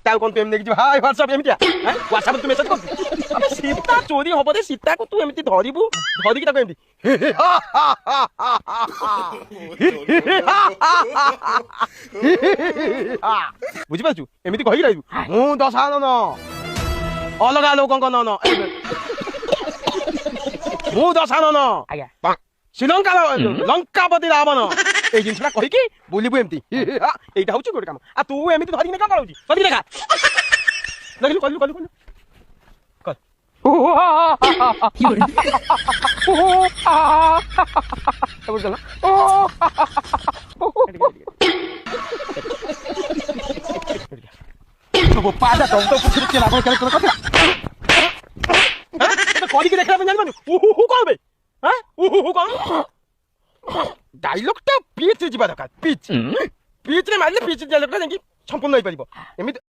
ସୀତାକୁ କଣ ତୁ ଏମିତି ଦେଖିଛୁ ହାଇ ହ୍ୱାଟ୍ସଆପ ଏମିତିଆ ହ୍ୱାଟ୍ସଆପ ତୁ ମେସେଜ କରୁଛୁ ସୀତା ଚୋରି ହବ ଯେ ସୀତାକୁ ତୁ ଏମିତି ଧରିବୁ ଧରିକି ତାକୁ ଏମିତି ବୁଝିପାରୁଛୁ ଏମିତି କହିକି ରହିବୁ ମୁଁ ଦଶାନନ ଅଲଗା ଲୋକଙ୍କ ନନ ମୁଁ ଦଶାନନ ଶ୍ରୀଲଙ୍କାର ଲଙ୍କାପତି ରାବଣ এই জিনিসটা কইকি বলিবু এমতি এইটা হচ্ছে গোটে কাম আর তুই এমতি ধরিকি না কাম পাউছি সবি দেখা লাগিলু কলু কল কি বলি বুঝছ না তো পাদা তো পুছিরে কেলা কোন কেলা কথা এটা করিকি দেখলা জানি মানে হু করবে হ্যাঁ হু কোন ডায়লগটা পিচ ଯିବା ଦରକାର ପିଚ୍ ପିଚ୍ ରେ ମାରିଲେ ପିଚ୍ ଡାଇଲଗଟା ଯାଇକି ସମ୍ପୂର୍ଣ୍ଣ ହେଇପାରିବ ଏମିତି